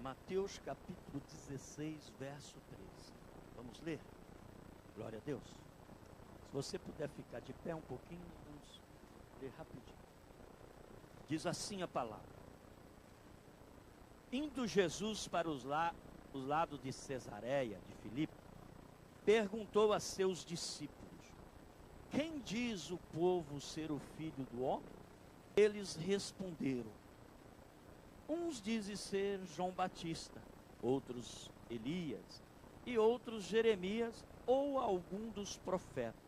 Mateus capítulo 16, verso 13. Vamos ler? Glória a Deus. Se você puder ficar de pé um pouquinho, vamos ler rapidinho. Diz assim a palavra: Indo Jesus para os lados de Cesareia de Filipe, perguntou a seus discípulos: Quem diz o povo ser o Filho do Homem? Eles responderam: Uns dizem ser João Batista, outros Elias, e outros Jeremias ou algum dos profetas.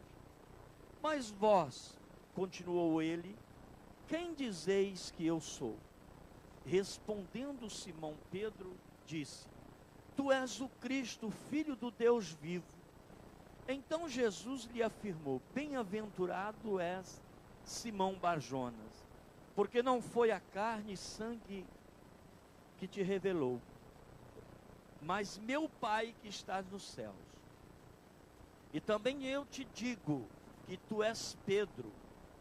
Mas vós, continuou ele, quem dizeis que eu sou? Respondendo Simão Pedro, disse: Tu és o Cristo, filho do Deus vivo. Então Jesus lhe afirmou: Bem-aventurado és, Simão Barjonas, porque não foi a carne e sangue que te revelou, mas meu Pai que está nos céus. E também eu te digo que tu és Pedro,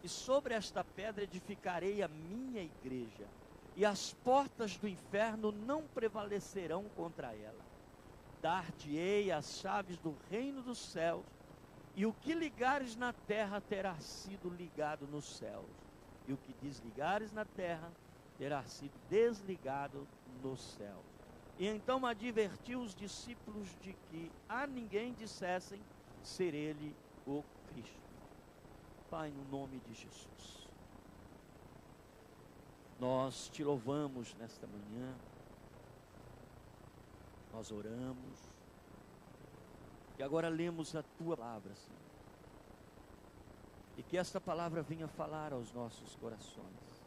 e sobre esta pedra edificarei a minha igreja, e as portas do inferno não prevalecerão contra ela. Dar-te-ei as chaves do reino dos céus, e o que ligares na terra terá sido ligado nos céus, e o que desligares na terra terá sido desligado nos céus. E então advertiu os discípulos de que a ninguém dissessem ser ele o Cristo. Pai, no nome de Jesus, nós te louvamos nesta manhã, nós oramos, e agora lemos a tua palavra, Senhor, e que esta palavra venha falar aos nossos corações.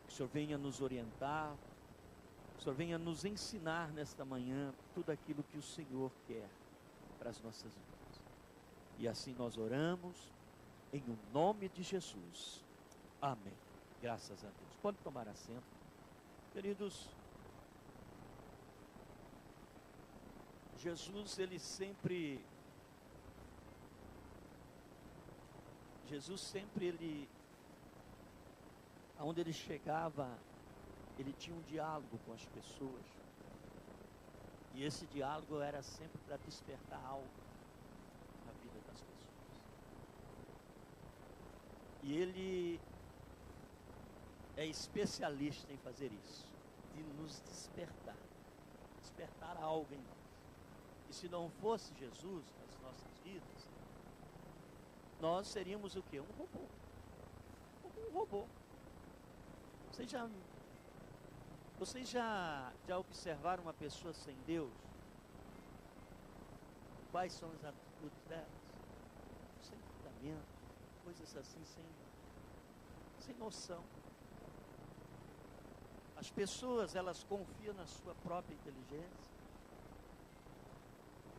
Que o Senhor venha nos orientar, que o Senhor venha nos ensinar nesta manhã tudo aquilo que o Senhor quer para as nossas vidas. E assim nós oramos, em o nome de Jesus. Amém. Graças a Deus. Pode tomar assento. Queridos, Jesus sempre, aonde ele chegava, ele tinha um diálogo com as pessoas. E esse diálogo era sempre para despertar algo na vida das pessoas. E ele é especialista em fazer isso, de nos despertar algo em nós. E se não fosse Jesus nas nossas vidas, nós seríamos o quê? Um robô. Um robô. Vocês já observaram uma pessoa sem Deus? Quais são as atitudes delas? Sem fundamento, coisas assim, sem noção. As pessoas, elas confiam na sua própria inteligência.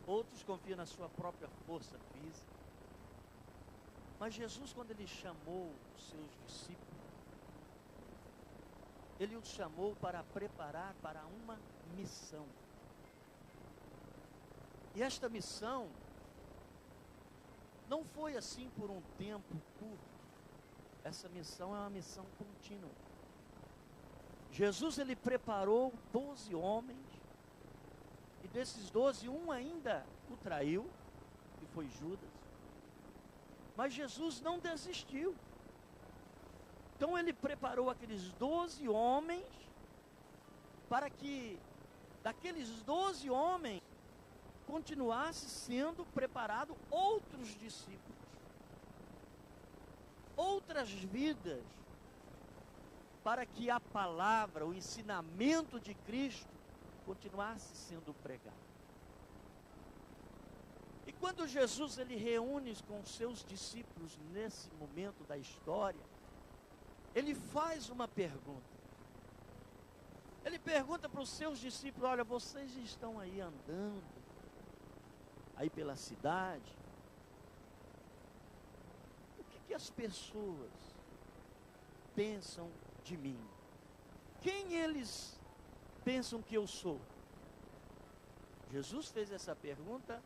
Outros confiam na sua própria força física. Mas Jesus, quando ele chamou os seus discípulos, ele os chamou para preparar para uma missão. E esta missão não foi assim por um tempo curto. Essa missão é uma missão contínua. Jesus, ele preparou 12 homens, e desses 12, um ainda o traiu, que foi Judas. Mas Jesus não desistiu. Então ele preparou aqueles 12 homens, para que daqueles 12 homens continuasse sendo preparado outros discípulos, outras vidas, para que a palavra, o ensinamento de Cristo continuasse sendo pregado. E quando Jesus ele reúne com seus discípulos nesse momento da história, ele faz uma pergunta. Ele pergunta para os seus discípulos: olha, vocês estão aí andando, aí pela cidade, o que as pessoas pensam de mim? Quem eles pensam que eu sou? Jesus fez essa pergunta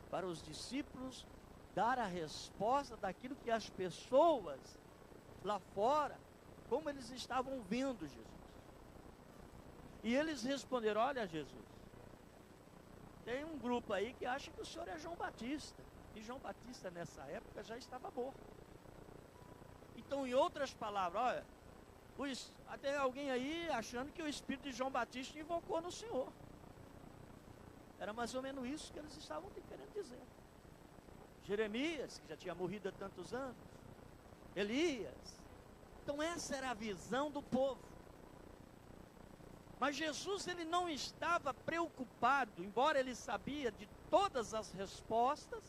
para os discípulos dar a resposta daquilo que as pessoas lá fora, como eles estavam vendo Jesus. E eles responderam: olha, Jesus, tem um grupo aí que acha que o senhor é João Batista. E João Batista nessa época já estava morto. Então, em outras palavras, olha, até alguém aí achando que o espírito de João Batista invocou no senhor. Era mais ou menos isso que eles estavam querendo dizer. Jeremias, que já tinha morrido há tantos anos. Elias. Então essa era a visão do povo. Mas Jesus, ele não estava preocupado, embora ele sabia de todas as respostas,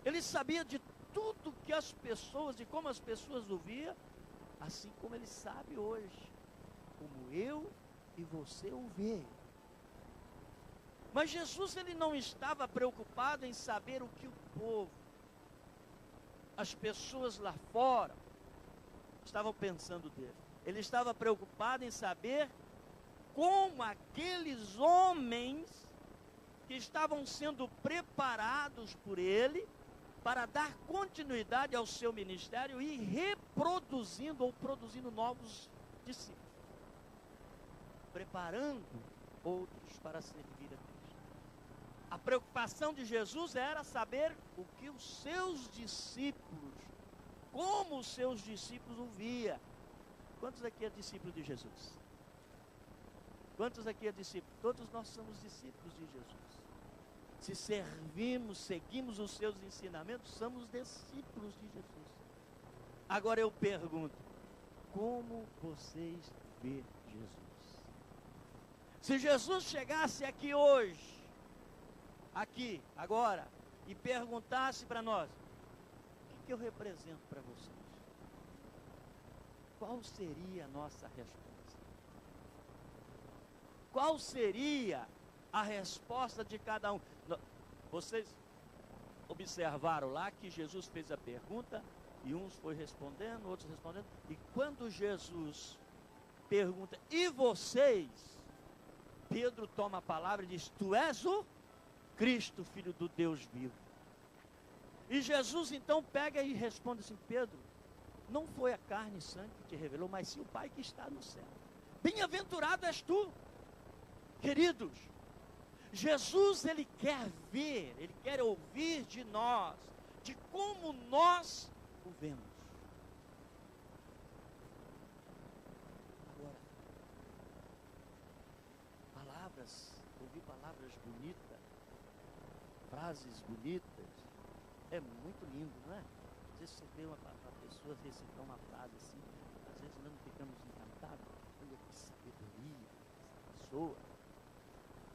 ele sabia de tudo que as pessoas, de como as pessoas o viam, assim como ele sabe hoje, como eu e você o vê. Mas Jesus, ele não estava preocupado em saber o que o povo, as pessoas lá fora, estavam pensando dele. Ele estava preocupado em saber como aqueles homens que estavam sendo preparados por ele para dar continuidade ao seu ministério e reproduzindo ou produzindo novos discípulos, preparando outros para servir a Cristo. A preocupação de Jesus era saber o que os seus discípulos, como os seus discípulos o via. Quantos aqui é discípulo de Jesus? Quantos aqui é discípulo? Todos nós somos discípulos de Jesus. Se servimos, seguimos os seus ensinamentos, somos discípulos de Jesus. Agora eu pergunto, como vocês vê Jesus? Se Jesus chegasse aqui hoje, aqui, agora, e perguntasse para nós, o que eu represento para vocês? Qual seria a nossa resposta? Qual seria a resposta de cada um? Vocês observaram lá que Jesus fez a pergunta, e uns foi respondendo, outros respondendo, e quando Jesus pergunta, e vocês? Pedro toma a palavra e diz, tu és o Cristo, Filho do Deus vivo. E Jesus então pega e responde assim, Pedro, não foi a carne e sangue que te revelou, mas sim o Pai que está no céu. Bem-aventurado és tu. Queridos, Jesus, ele quer ver, ele quer ouvir de nós, de como nós o vemos. Agora, ouvir palavras bonitas, frases bonitas, é muito lindo, não é? Às vezes você vê uma pessoa recitar uma frase assim, às vezes nós ficamos encantados, olha que sabedoria essa pessoa.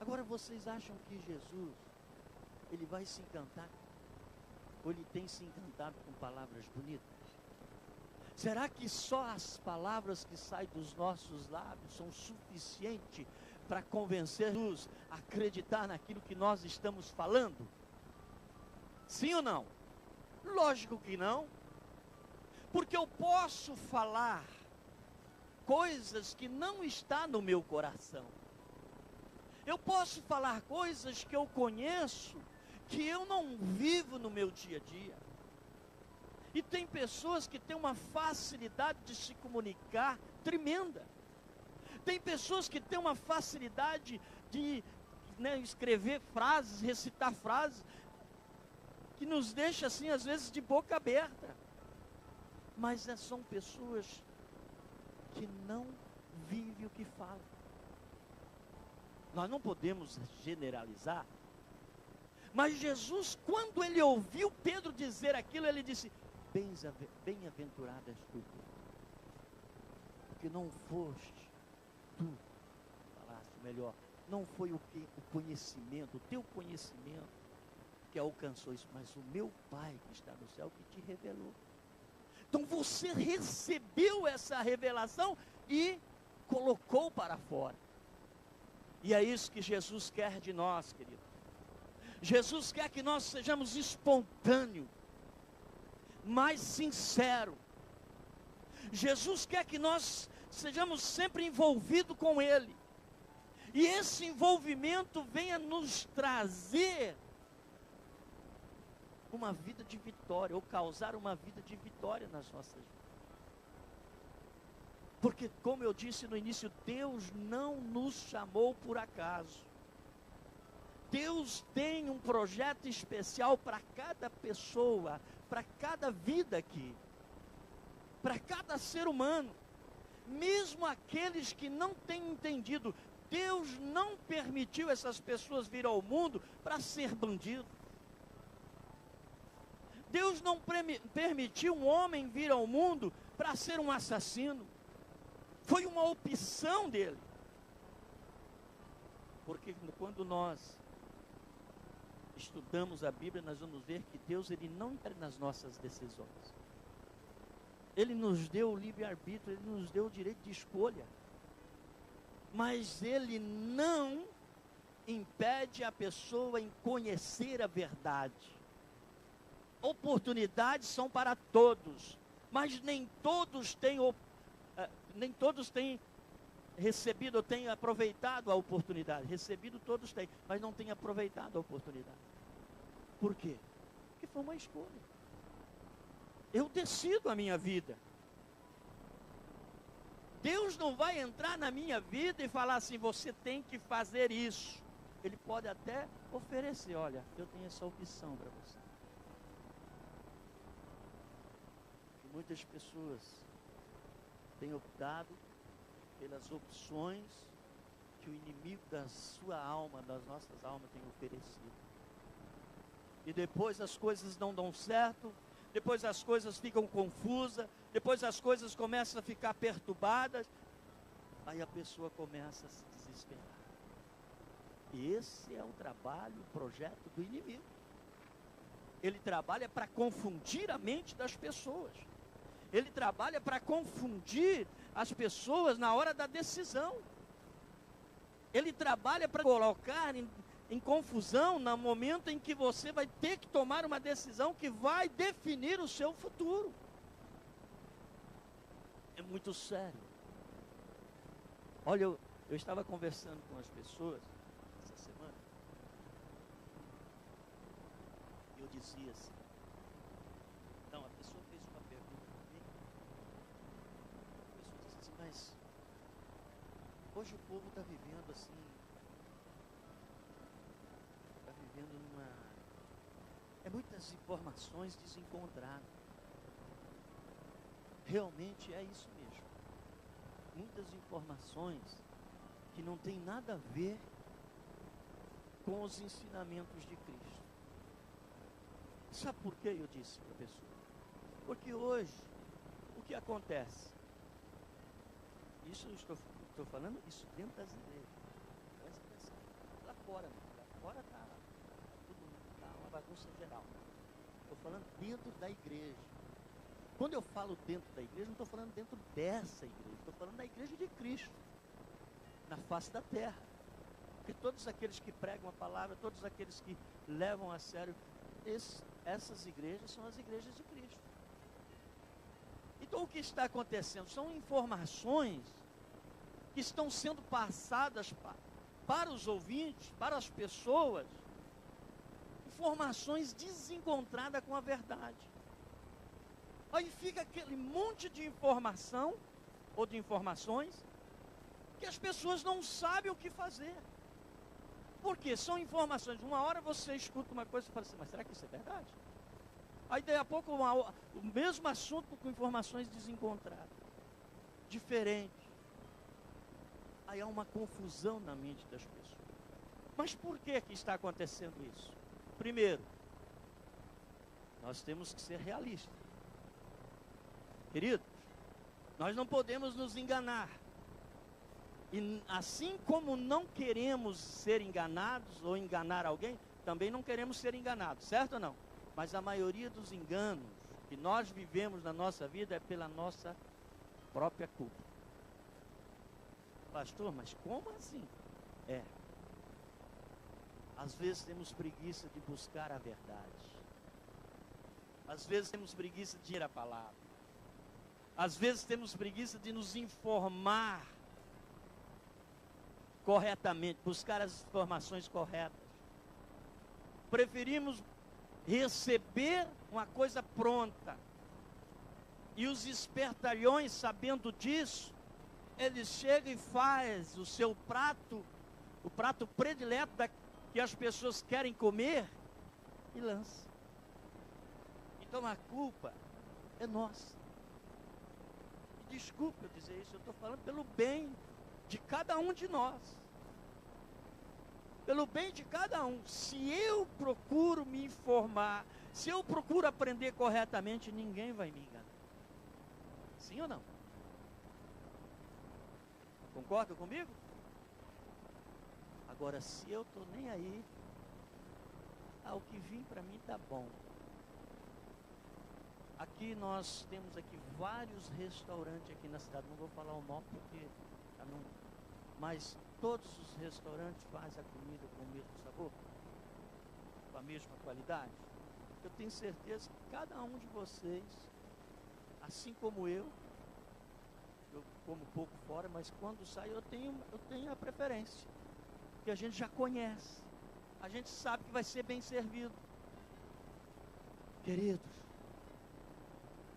Agora vocês acham que Jesus, ele vai se encantar? Ou ele tem se encantado com palavras bonitas? Será que só as palavras que saem dos nossos lábios são suficientes para convencer-nos a acreditar naquilo que nós estamos falando? Sim ou não? Lógico que não. Porque eu posso falar coisas que não estão no meu coração. Eu posso falar coisas que eu conheço, que eu não vivo no meu dia a dia. E tem pessoas que têm uma facilidade de se comunicar tremenda. Tem pessoas que têm uma facilidade de escrever frases, recitar frases, que nos deixa assim, às vezes, de boca aberta. Mas são pessoas que não vivem o que falam. Nós não podemos generalizar. Mas Jesus, quando ele ouviu Pedro dizer aquilo, ele disse, bem-aventurado és tu, Pedro, porque não foste tu, falaste melhor, não foi o conhecimento, o teu conhecimento que alcançou isso, mas o meu Pai que está no céu que te revelou. Então você recebeu essa revelação e colocou para fora. E é isso que Jesus quer de nós, querido. Jesus quer que nós sejamos espontâneos, mais sinceros. Jesus quer que nós sejamos sempre envolvidos com Ele. E esse envolvimento venha nos trazer uma vida de vitória, ou causar uma vida de vitória nas nossas vidas. Porque, como eu disse no início, Deus não nos chamou por acaso. Deus tem um projeto especial para cada pessoa, para cada vida aqui, para cada ser humano. Mesmo aqueles que não têm entendido, Deus não permitiu essas pessoas vir ao mundo para ser bandido. Deus não permitiu um homem vir ao mundo para ser um assassino. Foi uma opção dele. Porque quando nós estudamos a Bíblia, nós vamos ver que Deus, ele não entra nas nossas decisões. Ele nos deu o livre-arbítrio, ele nos deu o direito de escolha. Mas ele não impede a pessoa em conhecer a verdade. Oportunidades são para todos, mas nem todos têm recebido ou têm aproveitado a oportunidade. Recebido todos têm, mas não têm aproveitado a oportunidade. Por quê? Porque foi uma escolha. Eu decido a minha vida. Deus não vai entrar na minha vida e falar assim, você tem que fazer isso. Ele pode até oferecer, olha, eu tenho essa opção para você. E muitas pessoas têm optado pelas opções que o inimigo da sua alma, das nossas almas, tem oferecido. E depois as coisas não dão certo, depois as coisas ficam confusas, depois as coisas começam a ficar perturbadas, aí a pessoa começa a se desesperar. E esse é o trabalho, o projeto do inimigo. Ele trabalha para confundir a mente das pessoas. Ele trabalha para confundir as pessoas na hora da decisão. Ele trabalha para colocar em confusão no momento em que você vai ter que tomar uma decisão que vai definir o seu futuro. É muito sério. Olha, eu estava conversando com as pessoas essa semana. E eu dizia assim, então a pessoa fez uma pergunta para mim. A pessoa disse assim, mas hoje o povo está vivendo assim, muitas informações desencontradas. Realmente é isso mesmo. Muitas informações que não tem nada a ver com os ensinamentos de Cristo. Sabe por que eu disse para a pessoa? Porque hoje, o que acontece? Isso eu estou falando isso dentro das igrejas. Presta atenção. Lá fora, lá fora está uma bagunça geral. Estou falando dentro da igreja. Quando eu falo dentro da igreja, não estou falando dentro dessa igreja. Estou falando da igreja de Cristo, na face da terra. Porque todos aqueles que pregam a palavra, todos aqueles que levam a sério, essas igrejas são as igrejas de Cristo. Então o que está acontecendo? São informações que estão sendo passadas para os ouvintes, para as pessoas, informações desencontradas com a verdade. Aí fica aquele monte de informação, ou de informações, que as pessoas não sabem o que fazer. Por quê? São informações. Uma hora você escuta uma coisa e fala assim, mas será que isso é verdade? Aí daí a pouco o mesmo assunto com informações desencontradas, diferentes. Aí há uma confusão na mente das pessoas. Mas por que está acontecendo isso? Primeiro, nós temos que ser realistas. Queridos, nós não podemos nos enganar. E assim como não queremos ser enganados ou enganar alguém, também não queremos ser enganados, certo ou não? Mas a maioria dos enganos que nós vivemos na nossa vida é pela nossa própria culpa. Pastor, mas como assim? Às vezes temos preguiça de buscar a verdade. Às vezes temos preguiça de ir à palavra. Às vezes temos preguiça de nos informar corretamente, buscar as informações corretas. Preferimos receber uma coisa pronta. E os espertalhões, sabendo disso, ele chega e faz o seu prato, o prato predileto que as pessoas querem comer, e lança. Então a culpa é nossa. E desculpa eu dizer isso, eu estou falando pelo bem de cada um de nós. Pelo bem de cada um. Se eu procuro me informar, se eu procuro aprender corretamente, ninguém vai me enganar. Sim ou não? Concorda comigo? Agora, se eu estou nem aí, o que vim para mim tá bom. Aqui nós temos aqui vários restaurantes aqui na cidade. Não vou falar o nome porque mas todos os restaurantes fazem a comida com o mesmo sabor, com a mesma qualidade. Eu tenho certeza que cada um de vocês, assim como eu como pouco fora, mas quando saio eu tenho a preferência, porque a gente já conhece, a gente sabe que vai ser bem servido. Queridos,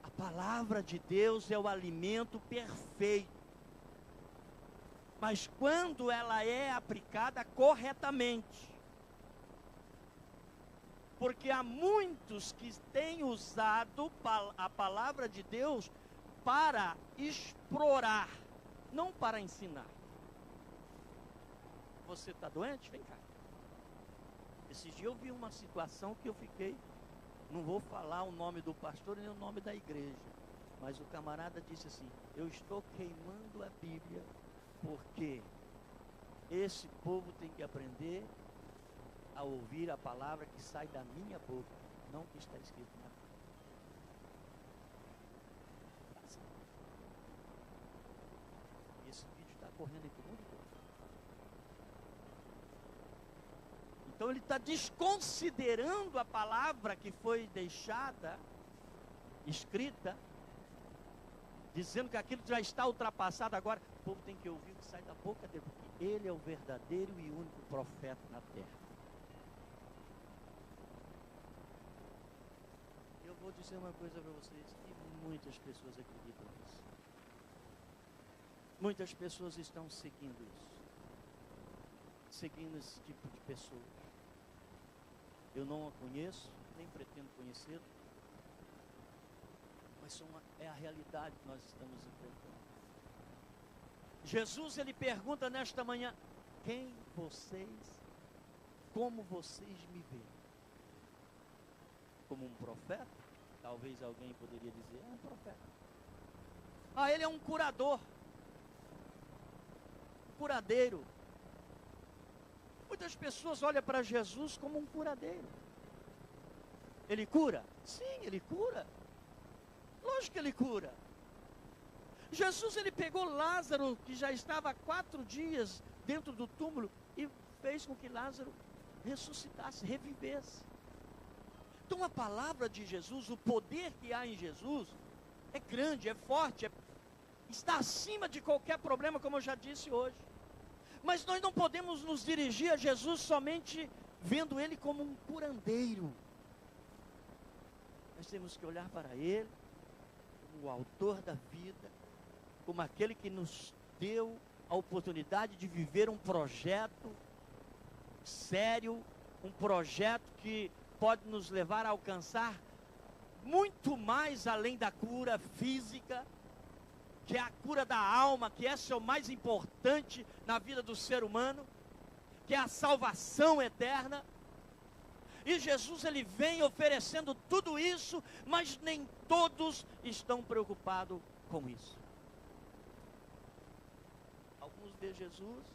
a palavra de Deus é o alimento perfeito, mas quando ela é aplicada corretamente, porque há muitos que têm usado a palavra de Deus para explorar, não para ensinar. Você está doente? Vem cá. Esses dias eu vi uma situação que eu fiquei, não vou falar o nome do pastor nem o nome da igreja, mas o camarada disse assim: eu estou queimando a Bíblia porque esse povo tem que aprender a ouvir a palavra que sai da minha boca, não o que está escrito na Bíblia. Esse vídeo está correndo aqui o mundo todo. Então ele está desconsiderando a palavra que foi deixada, escrita, dizendo que aquilo já está ultrapassado. Agora o povo tem que ouvir o que sai da boca dele, porque ele é o verdadeiro e único profeta na terra. Eu vou dizer uma coisa para vocês, e muitas pessoas acreditam nisso. Muitas pessoas estão seguindo isso, seguindo esse tipo de pessoas. Eu não a conheço, nem pretendo conhecê-lo, mas é a realidade que nós estamos enfrentando. Jesus, ele pergunta nesta manhã: como vocês me veem? Como um profeta? Talvez alguém poderia dizer: é um profeta. Ele é um curador, curadeiro. Muitas pessoas olham para Jesus como um curadeiro. Ele cura? Sim, ele cura. Lógico que ele cura. Jesus, ele pegou Lázaro, que já estava há 4 dias dentro do túmulo, e fez com que Lázaro ressuscitasse, revivesse. Então a palavra de Jesus, o poder que há em Jesus, é grande, é forte, está acima de qualquer problema, como eu já disse hoje. Mas nós não podemos nos dirigir a Jesus somente vendo Ele como um curandeiro. Nós temos que olhar para Ele como o autor da vida, como aquele que nos deu a oportunidade de viver um projeto sério, um projeto que pode nos levar a alcançar muito mais além da cura física, que é a cura da alma, que essa é o mais importante na vida do ser humano, que é a salvação eterna. E Jesus, ele vem oferecendo tudo isso, mas nem todos estão preocupados com isso. Alguns veem Jesus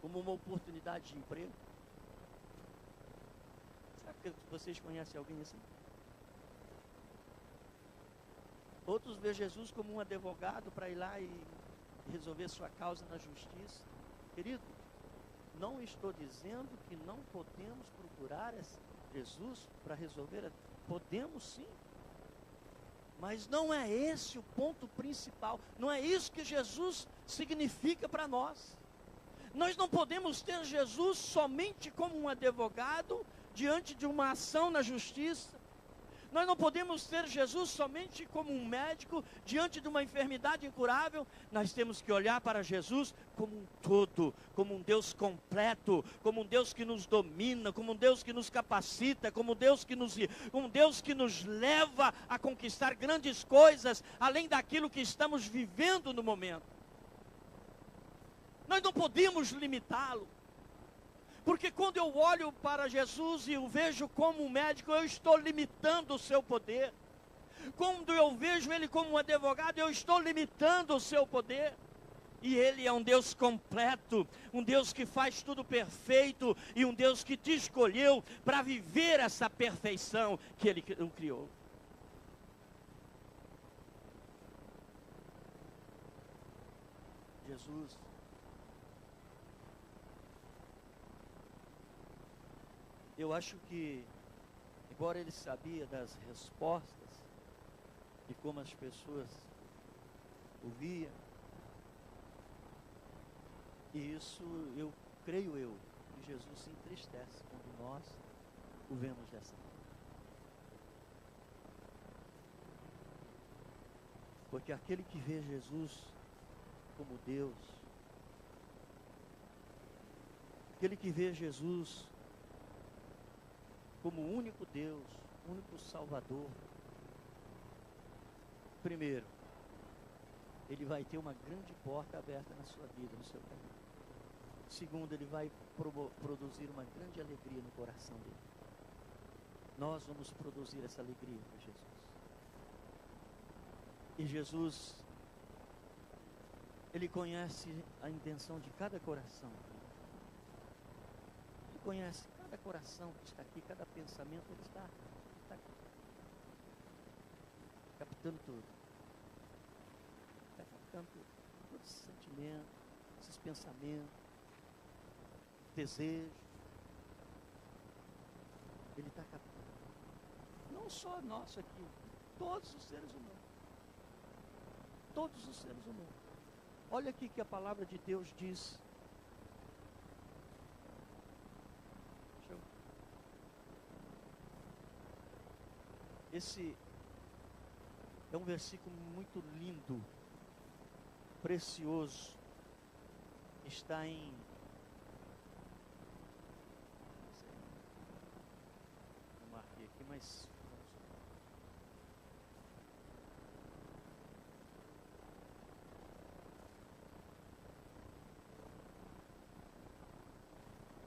como uma oportunidade de emprego. Será que vocês conhecem alguém assim? Outros veem Jesus como um advogado para ir lá e resolver sua causa na justiça. Querido, não estou dizendo que não podemos procurar Jesus para resolver. Podemos sim. Mas não é esse o ponto principal. Não é isso que Jesus significa para nós. Nós não podemos ter Jesus somente como um advogado diante de uma ação na justiça. Nós não podemos ter Jesus somente como um médico diante de uma enfermidade incurável. Nós temos que olhar para Jesus como um todo, como um Deus completo, como um Deus que nos domina, como um Deus que nos capacita, como um Deus que nos leva a conquistar grandes coisas, além daquilo que estamos vivendo no momento. Nós não podemos limitá-lo. Porque quando eu olho para Jesus e o vejo como um médico, eu estou limitando o seu poder. Quando eu vejo ele como um advogado, eu estou limitando o seu poder. E ele é um Deus completo, um Deus que faz tudo perfeito, e um Deus que te escolheu para viver essa perfeição que ele criou. Jesus, eu acho que, embora ele sabia das respostas, de como as pessoas o viam, e isso creio que Jesus se entristece quando nós o vemos dessa forma. Porque aquele que vê Jesus como Deus, aquele que vê Jesus como o único Deus, único Salvador, primeiro, ele vai ter uma grande porta aberta na sua vida, no seu caminho. Segundo, ele vai produzir uma grande alegria no coração dele. Nós vamos produzir essa alegria para Jesus. E Jesus, ele conhece a intenção de cada coração. Ele conhece cada coração que está aqui, cada pensamento, ele está captando tudo. Está captando tudo. Todo esse sentimento, esses pensamentos, desejos. Ele está captando. Não só nós aqui, todos os seres humanos. Todos os seres humanos. Olha aqui que a palavra de Deus diz. Esse é um versículo muito lindo, precioso. Está em... Eu marquei aqui, mas...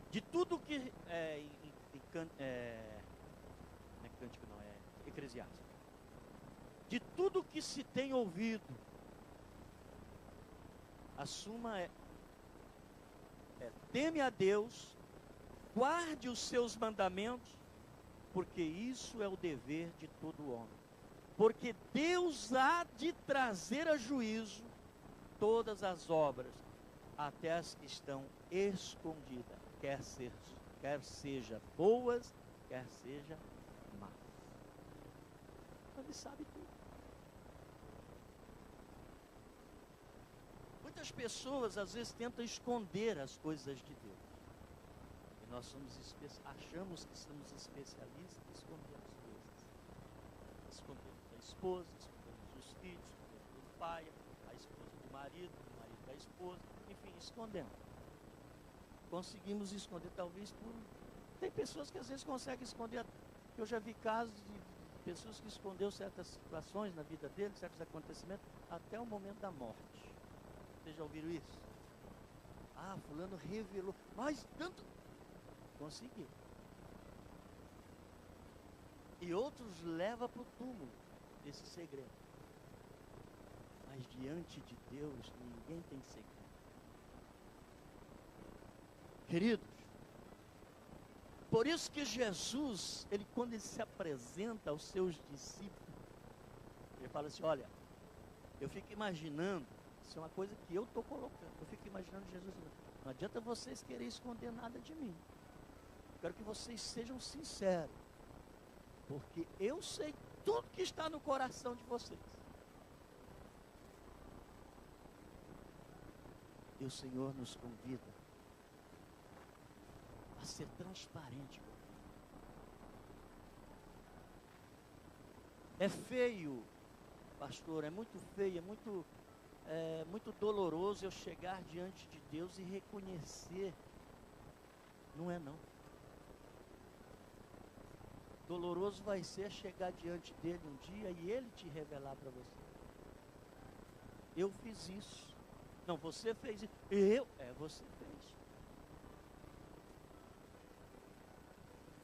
De tudo que não é cântico, não, é Eclesiastes. De tudo que se tem ouvido, a suma é teme a Deus, guarde os seus mandamentos, porque isso é o dever de todo homem. Porque Deus há de trazer a juízo todas as obras, até as que estão escondidas, quer seja boas, quer seja más. Ele sabe tudo. Muitas pessoas às vezes tentam esconder as coisas de Deus. E nós achamos que somos especialistas em esconder as coisas. Escondemos a esposa, escondemos os filhos, escondemos o pai, a esposa do marido, o marido da esposa, enfim, escondemos. Conseguimos esconder, talvez por... Tem pessoas que às vezes conseguem esconder. Eu já vi casos de pessoas que esconderam certas situações na vida deles, certos acontecimentos, até o momento da morte. Vocês já ouviram isso? Ah, fulano revelou, mas tanto... Conseguiu. E outros levam para o túmulo esse segredo. Mas diante de Deus, ninguém tem segredo. Queridos, por isso que Jesus, quando ele se apresenta aos seus discípulos, ele fala assim, olha, eu fico imaginando, isso é uma coisa que eu estou colocando, eu fico imaginando Jesus, não adianta vocês quererem esconder nada de mim. Eu quero que vocês sejam sinceros, porque eu sei tudo que está no coração de vocês. E o Senhor nos convida a ser transparente. É feio, pastor, é muito feio, é muito doloroso eu chegar diante de Deus e reconhecer. Não é não. Doloroso vai ser chegar diante dele um dia e ele te revelar para você. Eu fiz isso. Não, você fez isso. Você fez.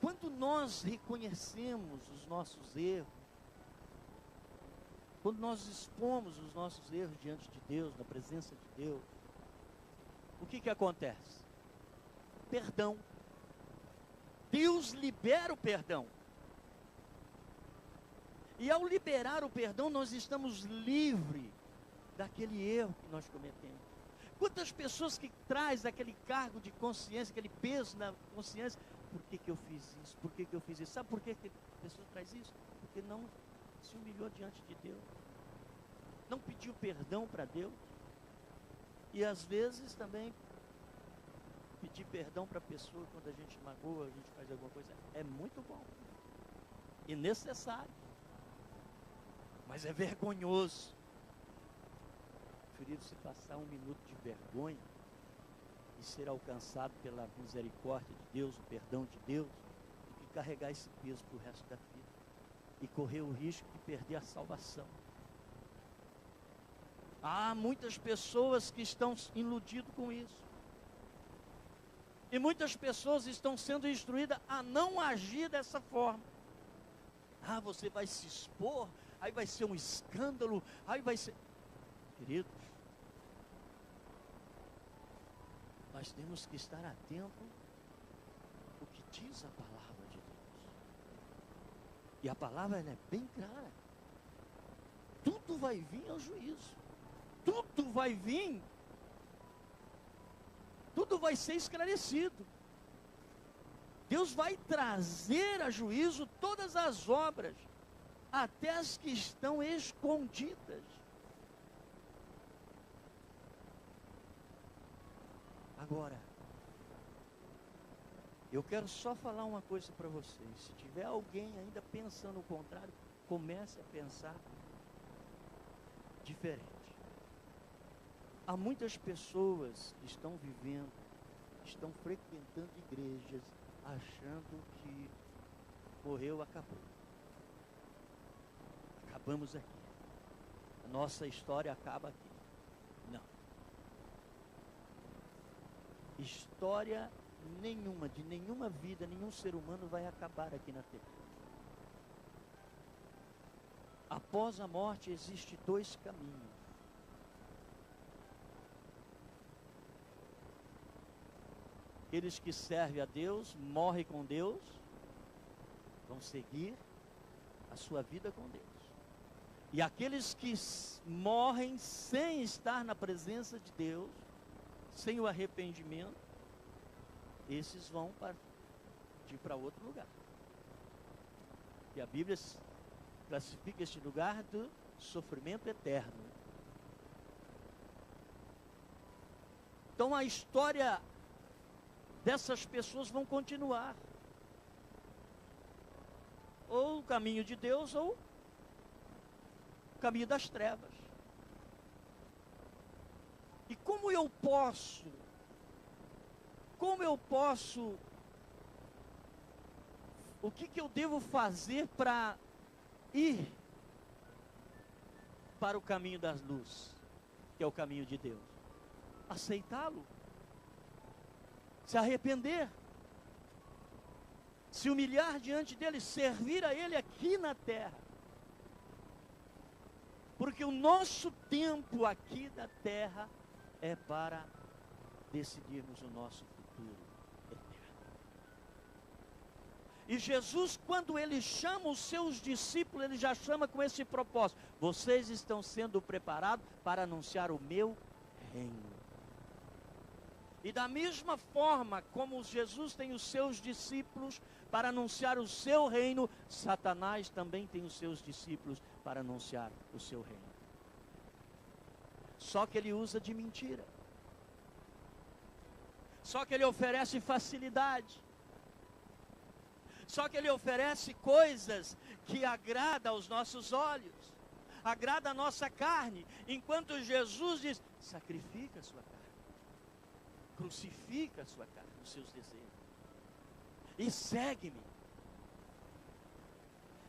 Quando nós reconhecemos os nossos erros, quando nós expomos os nossos erros diante de Deus, na presença de Deus, o que acontece? Perdão. Deus libera o perdão. E ao liberar o perdão, nós estamos livres daquele erro que nós cometemos. Quantas pessoas que traz aquele cargo de consciência, aquele peso na consciência, por que eu fiz isso? Por que eu fiz isso? Sabe por que a pessoa traz isso? Porque não se humilhou diante de Deus, não pediu perdão para Deus, e às vezes também pedir perdão para a pessoa quando a gente magoa, a gente faz alguma coisa, é muito bom e necessário, mas é vergonhoso. Preferido se passar um minuto de vergonha e ser alcançado pela misericórdia de Deus, o perdão de Deus, do que carregar esse peso para o resto da vida e correr o risco de perder a salvação. Há muitas pessoas que estão iludidas com isso. E muitas pessoas estão sendo instruídas a não agir dessa forma. Ah, você vai se expor, aí vai ser um escândalo, aí vai ser... Queridos, nós temos que estar atentos ao que diz a palavra de Deus. E a palavra ela é bem clara. Tudo vai vir ao juízo. Tudo vai vir. Tudo vai ser esclarecido. Deus vai trazer a juízo todas as obras, até as que estão escondidas. Agora, eu quero só falar uma coisa para vocês. Se tiver alguém ainda pensando o contrário, comece a pensar diferente. Há muitas pessoas que estão vivendo, estão frequentando igrejas, achando que morreu, acabou. Acabamos aqui. A nossa história acaba aqui. Não. História nenhuma, de nenhuma vida, nenhum ser humano vai acabar aqui na terra. Após a morte existem dois caminhos. Aqueles que servem a Deus, morrem com Deus, vão seguir a sua vida com Deus. E aqueles que morrem sem estar na presença de Deus, sem o arrependimento, esses vão partir para outro lugar. E a Bíblia classifica este lugar do sofrimento eterno. Então a história dessas pessoas vão continuar. Ou o caminho de Deus, ou o caminho das trevas. E como eu posso, o que eu devo fazer para ir para o caminho das luzes, que é o caminho de Deus? Aceitá-lo, se arrepender, se humilhar diante dele, servir a ele aqui na terra. Porque o nosso tempo aqui na terra é para decidirmos o nosso futuro eterno. E Jesus, quando ele chama os seus discípulos, ele já chama com esse propósito: vocês estão sendo preparados para anunciar o meu reino. E da mesma forma como Jesus tem os seus discípulos para anunciar o seu reino, Satanás também tem os seus discípulos para anunciar o seu reino. Só que ele usa de mentira. Só que ele oferece facilidade. Só que ele oferece coisas que agradam aos nossos olhos, agrada a nossa carne, enquanto Jesus diz: sacrifica a sua carne, crucifica a sua carne, os seus desejos, e segue-me.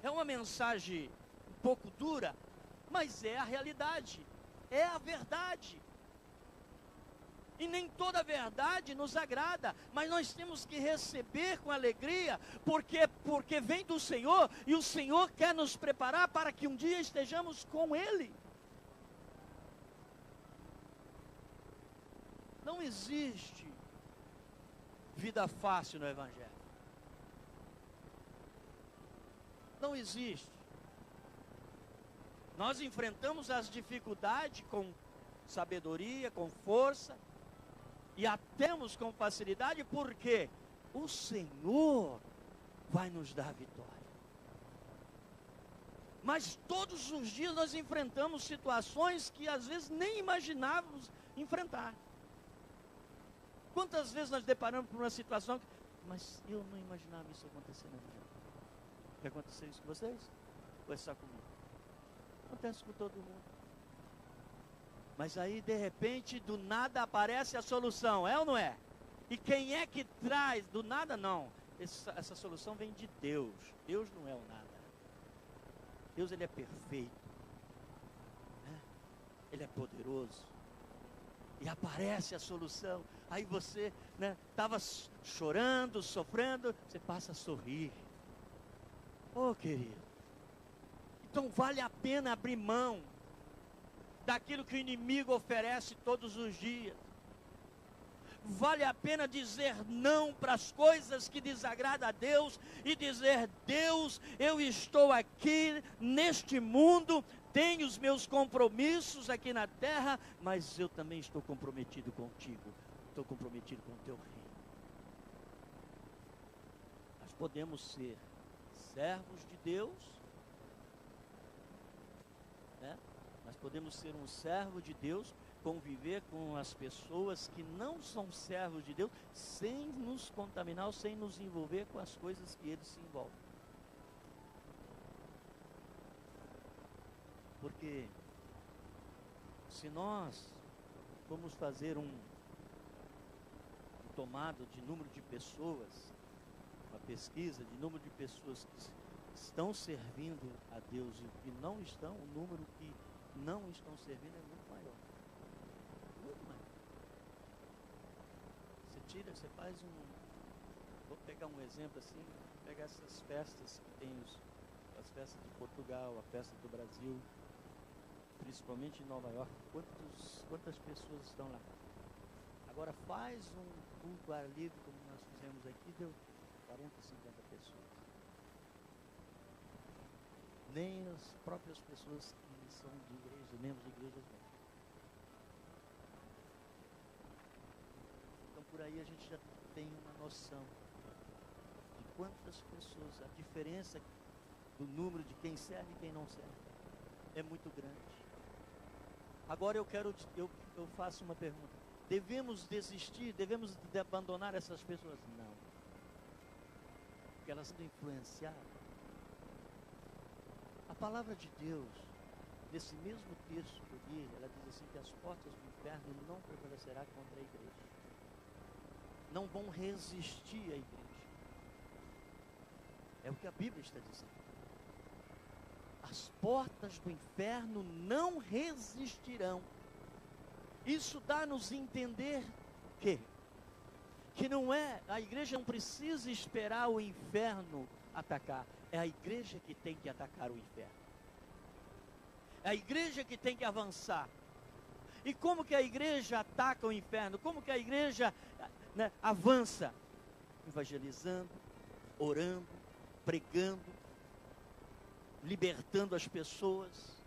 É uma mensagem um pouco dura, mas é a realidade, é a verdade. E nem toda a verdade nos agrada, mas nós temos que receber com alegria, porque vem do Senhor, e o Senhor quer nos preparar para que um dia estejamos com Ele. Não existe vida fácil no Evangelho. Não existe. Nós enfrentamos as dificuldades com sabedoria, com força, e a temos com facilidade, porque o Senhor vai nos dar vitória. Mas todos os dias nós enfrentamos situações que às vezes nem imaginávamos enfrentar. Quantas vezes nós deparamos com uma situação que, mas eu não imaginava isso acontecer na minha vida. Quer acontecer isso com vocês? Ou é só comigo? Acontece com todo mundo. Mas aí, de repente, do nada aparece a solução, é ou não é? E quem é que traz? Do nada, não. Essa solução vem de Deus. Deus não é o nada. Deus, Ele é perfeito. Né? Ele é poderoso. E aparece a solução. Aí você estava chorando, sofrendo, você passa a sorrir. Oh, querido. Então vale a pena abrir mão daquilo que o inimigo oferece todos os dias. Vale a pena dizer não para as coisas que desagradam a Deus e dizer: Deus, eu estou aqui neste mundo, tenho os meus compromissos aqui na terra, mas eu também estou comprometido contigo, estou comprometido com o teu reino. Nós podemos ser servos de Deus, né? Nós podemos ser um servo de Deus, conviver com as pessoas que não são servos de Deus, sem nos contaminar, sem nos envolver com as coisas que eles se envolvem. Porque se nós formos fazer um tomado de número de pessoas, uma pesquisa de número de pessoas que estão servindo a Deus e que não estão, o número que não estão servindo é muito maior. Muito maior. Você faz vou pegar um exemplo assim, pegar essas festas que tem as festas de Portugal, a festa do Brasil, principalmente em Nova York, quantas pessoas estão lá? Agora faz um culto ar livre como nós fizemos aqui, deu 40, 50 pessoas. Nem as próprias pessoas que são de igreja, membros de igrejas vêm. Então por aí a gente já tem uma noção de quantas pessoas, a diferença do número de quem serve e quem não serve é muito grande. Agora eu faço uma pergunta: devemos desistir, devemos abandonar essas pessoas? Não, porque elas são influenciadas. A palavra de Deus, nesse mesmo texto que eu li, ela diz assim, que as portas do inferno não prevalecerá contra a igreja. Não vão resistir à igreja. É o que a Bíblia está dizendo. As portas do inferno não resistirão. Isso dá-nos a entender que não é, a igreja não precisa esperar o inferno atacar. É a igreja que tem que atacar o inferno. É a igreja que tem que avançar. E como que a igreja ataca o inferno? Como que a igreja avança? Evangelizando, orando, pregando, libertando as pessoas.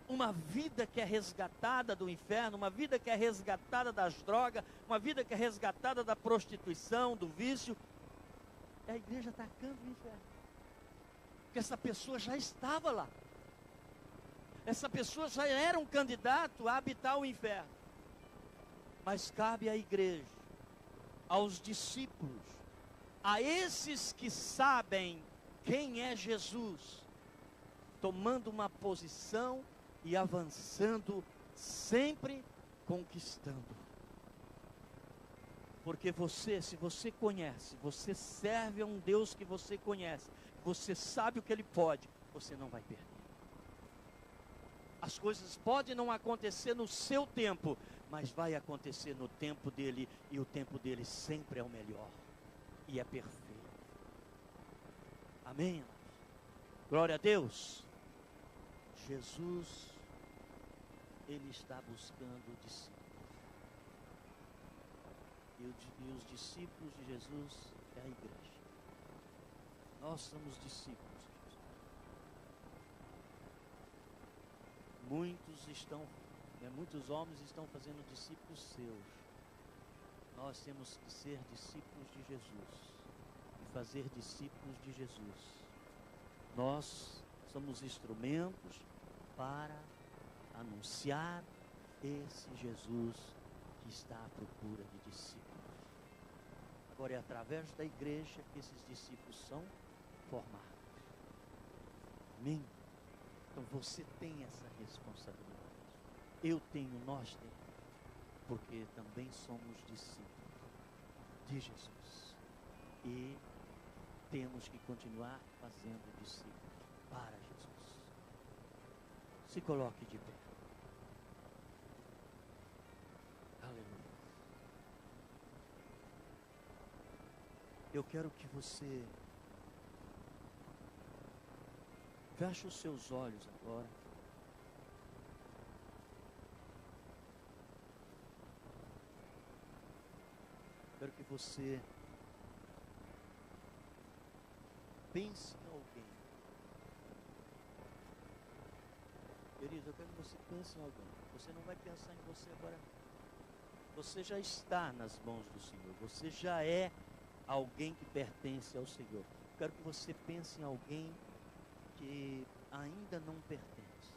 Uma vida que é resgatada do inferno, uma vida que é resgatada das drogas, uma vida que é resgatada da prostituição, do vício. É a igreja atacando o inferno. Porque essa pessoa já estava lá. Essa pessoa já era um candidato a habitar o inferno. Mas cabe à igreja, aos discípulos, a esses que sabem quem é Jesus, tomando uma posição e avançando, sempre conquistando. Porque você, se você conhece, você serve a um Deus que você conhece, você sabe o que Ele pode, você não vai perder. As coisas podem não acontecer no seu tempo, mas vai acontecer no tempo dele, e o tempo dele sempre é o melhor, e é perfeito. Amém? Glória a Deus. Jesus, Ele está buscando discípulos. E os discípulos de Jesus é a igreja. Nós somos discípulos de Jesus. Muitos homens estão fazendo discípulos seus. Nós temos que ser discípulos de Jesus e fazer discípulos de Jesus. Nós somos instrumentos para anunciar esse Jesus que está à procura de discípulos. Agora é através da igreja que esses discípulos são formados. Amém? Então você tem essa responsabilidade. Eu tenho, nós temos. Porque também somos discípulos de Jesus. E temos que continuar fazendo discípulos para Jesus. Se coloque de pé. Aleluia. Eu quero que você feche os seus olhos agora. Quero que você pense em alguém. Querido, eu quero que você pense em alguém. Você não vai pensar em você agora. Você já está nas mãos do Senhor. Você já é alguém que pertence ao Senhor. Quero que você pense em alguém que ainda não pertence.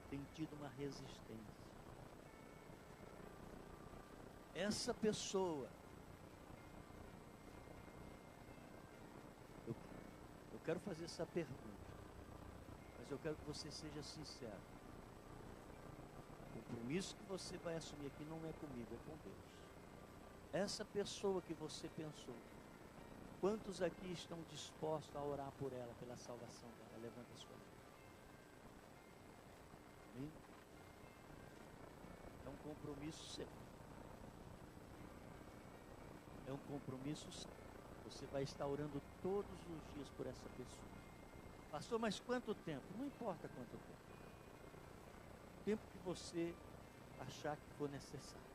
Tem tido uma resistência. Essa pessoa, eu quero fazer essa pergunta, mas eu quero que você seja sincero. O compromisso que você vai assumir aqui não é comigo, é com Deus. Essa pessoa que você pensou, quantos aqui estão dispostos a orar por ela, pela salvação dela? Levanta a sua mão. Amém? É um compromisso seu. É um compromisso seu. Você vai estar orando todos os dias por essa pessoa. Pastor, mas quanto tempo? Não importa quanto tempo. O tempo que você achar que for necessário.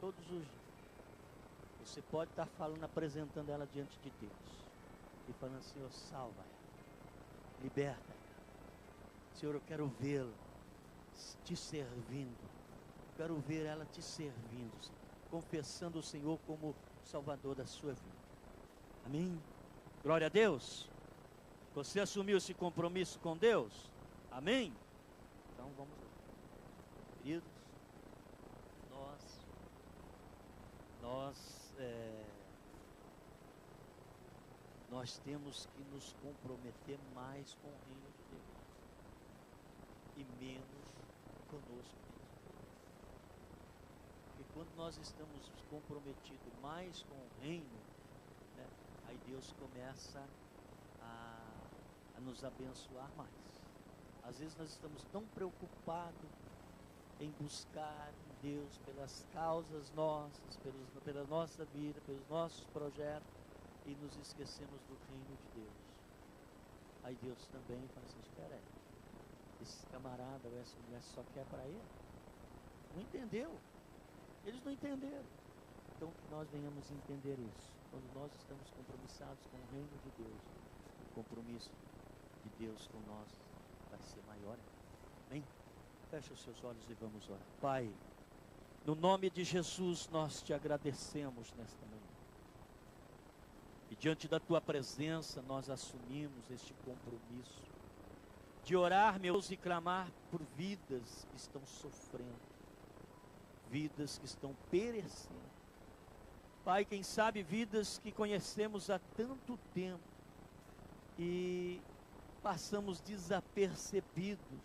Todos os dias. Você pode estar falando, apresentando ela diante de Deus. E falando, Senhor, salva ela. Liberta ela. Senhor, eu quero vê-la te servindo. Eu quero ver ela te servindo, Senhor, confessando o Senhor como Salvador da sua vida. Amém? Glória a Deus. Você assumiu esse compromisso com Deus? Amém? Então vamos lá. Queridos, nós temos que nos comprometer mais com o reino de Deus e menos conosco mesmo. Porque quando nós estamos comprometidos mais com o reino, né, aí Deus começa a nos abençoar mais. Às vezes nós estamos tão preocupados em buscar em Deus pelas causas nossas, pela nossa vida, pelos nossos projetos, e nos esquecemos do reino de Deus. Aí Deus também fala assim, espera aí, esse camarada ou essa mulher só quer para ele? Não entendeu? Eles não entenderam. Então que nós venhamos entender isso. Quando nós estamos compromissados com o reino de Deus, o compromisso de Deus com nós vai ser maior. Amém? Feche os seus olhos e vamos orar. Pai, no nome de Jesus nós te agradecemos nesta manhã. E diante da tua presença nós assumimos este compromisso de orar, meu Deus, e clamar por vidas que estão sofrendo, vidas que estão perecendo. Pai, quem sabe vidas que conhecemos há tanto tempo e passamos desapercebidos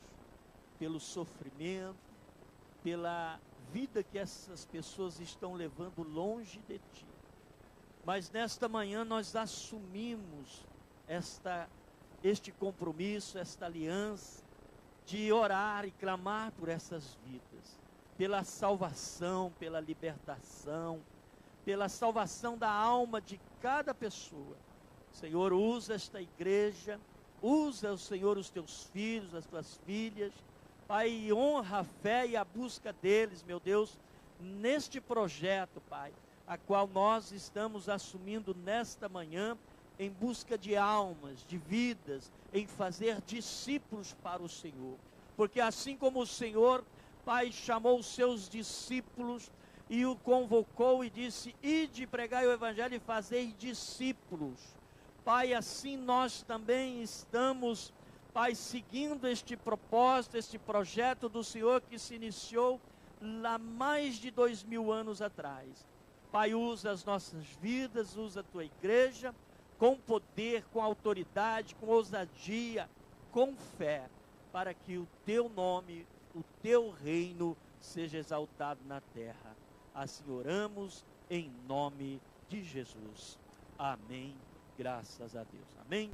pelo sofrimento, pela vida que essas pessoas estão levando longe de Ti. Mas nesta manhã nós assumimos este compromisso, esta aliança, de orar e clamar por essas vidas, pela salvação, pela libertação, pela salvação da alma de cada pessoa. Senhor, usa esta igreja, usa, Senhor, os Teus filhos, as Tuas filhas, Pai, honra a fé e a busca deles, meu Deus, neste projeto, Pai, a qual nós estamos assumindo nesta manhã, em busca de almas, de vidas, em fazer discípulos para o Senhor. Porque assim como o Senhor, Pai, chamou os seus discípulos e o convocou e disse: ide pregai o Evangelho e fazei discípulos. Pai, assim nós também estamos, Pai, seguindo este propósito, este projeto do Senhor que se iniciou lá mais de 2000 anos atrás. Pai, usa as nossas vidas, usa a Tua igreja, com poder, com autoridade, com ousadia, com fé, para que o Teu nome, o Teu reino seja exaltado na terra. Assim oramos em nome de Jesus. Amém. Graças a Deus. Amém.